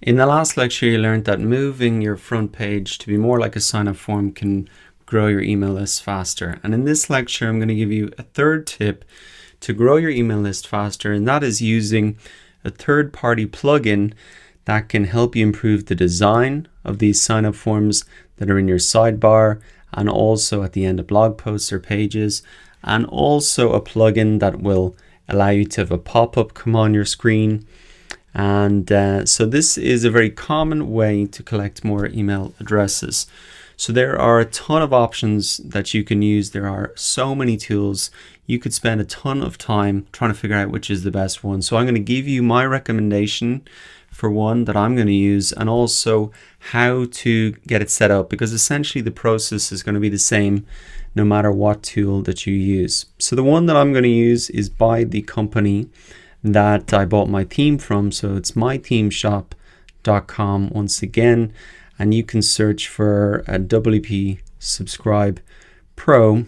In the last lecture, you learned that moving your front page to be more like a sign-up form can grow your email list faster. And in this lecture, I'm going to give you a third tip to grow your email list faster, and that is using a third-party plugin that can help you improve the design of these sign-up forms that are in your sidebar and also at the end of blog posts or pages, and also a plugin that will allow you to have a pop-up come on your screen. And so this is a very common way to collect more email addresses. So there are a ton of options that you can use. There are so many tools. You could spend a ton of time trying to figure out which is the best one. So I'm going to give you my recommendation for one that I'm going to use, and also how to get it set up, because essentially the process is going to be the same no matter what tool that you use. So the one that I'm going to use is by the company that I bought my theme from. So it's mythemeshop.com once again, and you can search for a WP Subscribe Pro,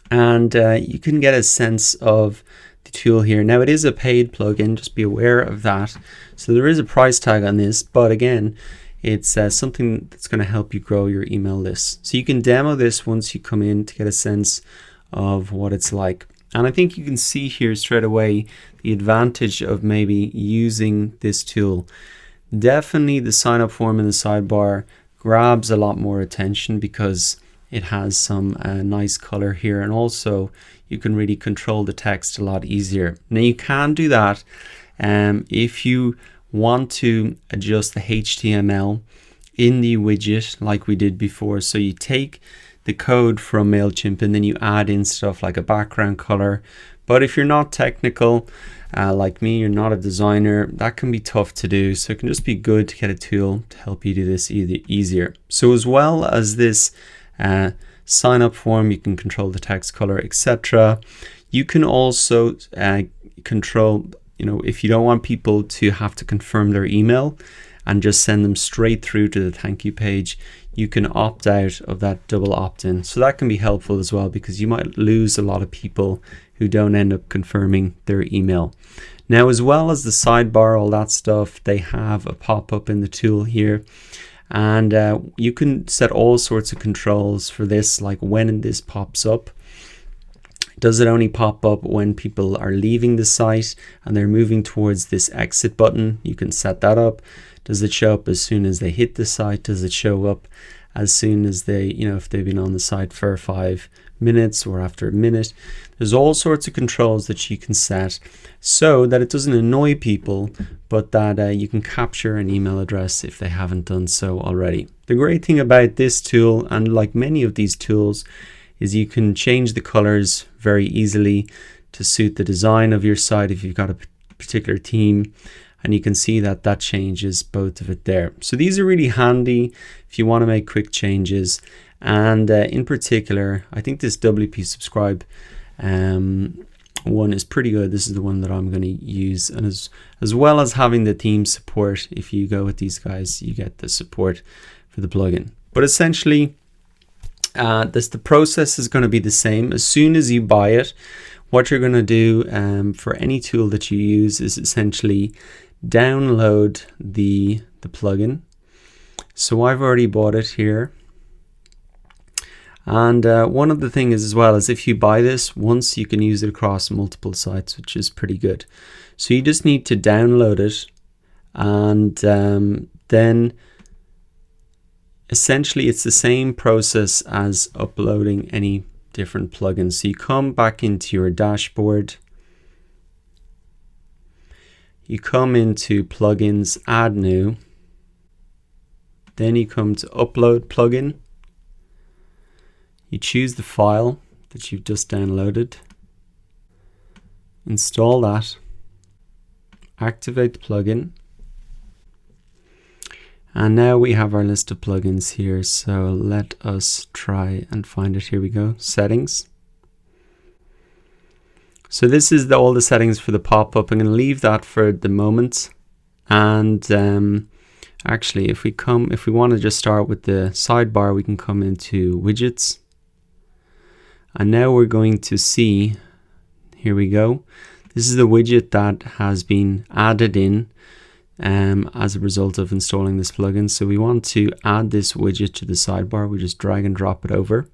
and you can get a sense of the tool here. Now it is a paid plugin, just be aware of that. So there is a price tag on this, but again, it's something that's going to help you grow your email list. So you can demo this once you come in to get a sense of what it's like. And I think you can see here straight away the advantage of maybe using this tool. Definitely the sign up form in the sidebar grabs a lot more attention because it has some nice color here, and also you can really control the text a lot easier. Now you can do that if you want to adjust the HTML in the widget like we did before. So you take the code from MailChimp and then you add in stuff like a background color. But if you're not technical like me, you're not a designer, that can be tough to do. So it can just be good to get a tool to help you do this easier. So as well as this sign up form, you can control the text color, etc. You can also control, if you don't want people to have to confirm their email and just send them straight through to the thank you page, you can opt out of that double opt-in. So that can be helpful as well, because you might lose a lot of people who don't end up confirming their email. Now, as well as the sidebar, all that stuff, they have a pop-up in the tool here. And you can set all sorts of controls for this, like when this pops up. Does it only pop up when people are leaving the site and they're moving towards this exit button? You can set that up. Does it show up as soon as they hit the site? Does it show up as soon as they, if they've been on the site for 5 minutes or after a minute? There's all sorts of controls that you can set so that it doesn't annoy people, but that you can capture an email address if they haven't done so already. The great thing about this tool, and like many of these tools, is you can change the colors very easily to suit the design of your site if you've got a particular theme, and you can see that that changes both of it there. So these are really handy if you want to make quick changes, and in particular I think this WP Subscribe one is pretty good. This is the one that I'm going to use, and as well as having the theme support, if you go with these guys you get the support for the plugin. But essentially the process is going to be the same. As soon as you buy it, what you're going to do for any tool that you use is essentially download the plugin. So I've already bought it here. And one of the things as well is if you buy this once, you can use it across multiple sites, which is pretty good. So you just need to download it, and then essentially it's the same process as uploading any different plugins. So you come back into your dashboard, you come into plugins, add new, then you come to upload plugin. You choose the file that you've just downloaded, install that, activate the plugin, and now we have our list of plugins here. So let us try and find it. Here we go, settings. So this is all the settings for the pop-up. I'm going to leave that for the moment, and actually if we want to just start with the sidebar, we can come into widgets. And now we're going to see, here we go, This is the widget that has been added in as a result of installing this plugin. So we want to add this widget to the sidebar. We just drag and drop it over.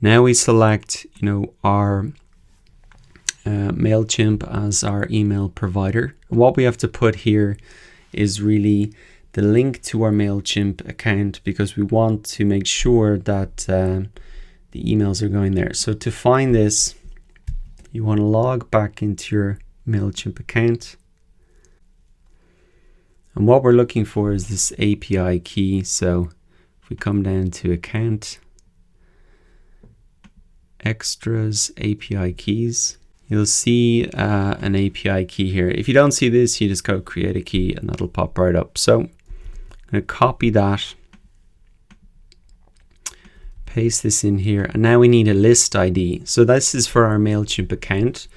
Now we select, our MailChimp as our email provider. And what we have to put here is really the link to our MailChimp account, because we want to make sure that the emails are going there. So to find this, you want to log back into your MailChimp account. And what we're looking for is this API key. So if we come down to account, extras, API keys, you'll see an API key here. If you don't see this, you just go create a key and that'll pop right up. So I'm going to copy that, paste this in here, and now we need a list ID. So this is for our MailChimp account,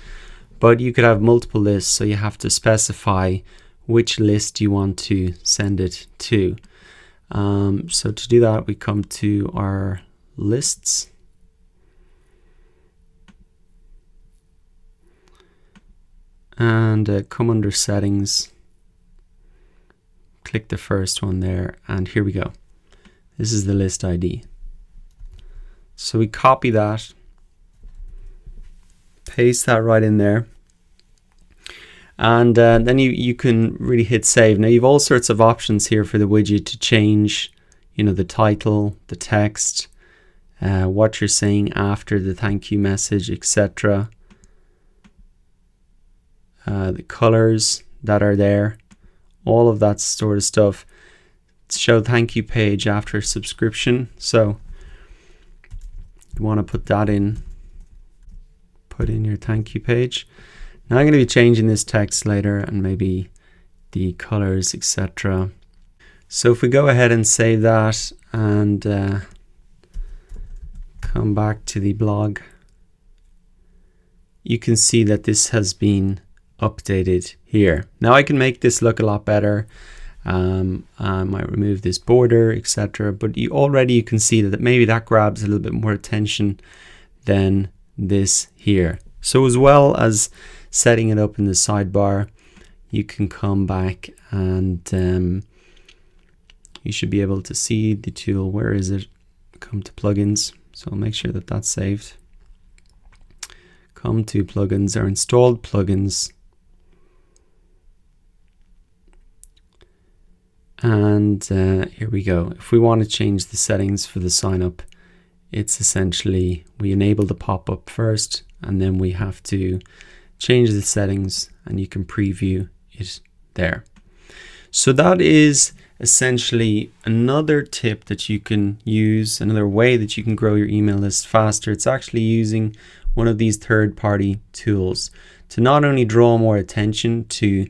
but you could have multiple lists, so you have to specify which list you want to send it to. So to do that, we come to our lists, and come under settings, click the first one there, and here we go. This is the list ID. So we copy that, paste that right in there, and then you can really hit save. Now you've all sorts of options here for the widget to change, the title, the text, what you're saying after the thank you message, etc. The colors that are there, all of that sort of stuff. Show thank you page after subscription. So you want to put that in, put in your thank you page. Now I'm going to be changing this text later and maybe the colors, etc. So if we go ahead and save that and come back to the blog, you can see that this has been updated here. Now I can make this look a lot better. I might remove this border, etc. But you can see that maybe that grabs a little bit more attention than this here. So as well as setting it up in the sidebar, you can come back and you should be able to see the tool. Where is it? Come to plugins. So I'll make sure that that's saved. Come to plugins or installed plugins. And here we go. If we want to change the settings for the sign up, it's essentially we enable the pop-up first, and then we have to change the settings, and you can preview it there. So that is essentially another tip that you can use, another way that you can grow your email list faster. It's actually using one of these third-party tools to not only draw more attention to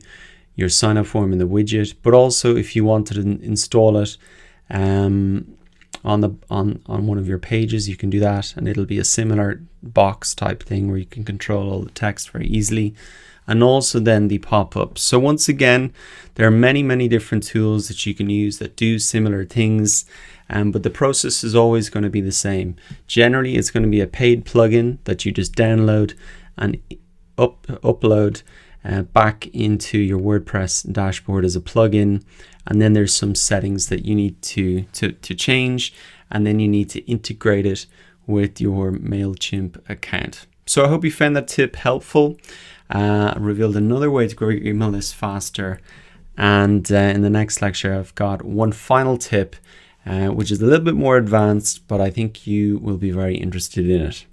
your sign up form in the widget, but also if you wanted to install it on one of your pages, you can do that, and it'll be a similar box type thing where you can control all the text very easily, and also then the pop-up. So once again, there are many different tools that you can use that do similar things, but the process is always going to be the same. Generally, it's going to be a paid plugin that you just download and upload back into your WordPress dashboard as a plugin, and then there's some settings that you need to change, and then you need to integrate it with your MailChimp account. So I hope you found that tip helpful. Revealed another way to grow your email list faster, and in the next lecture I've got one final tip which is a little bit more advanced, but I think you will be very interested in it.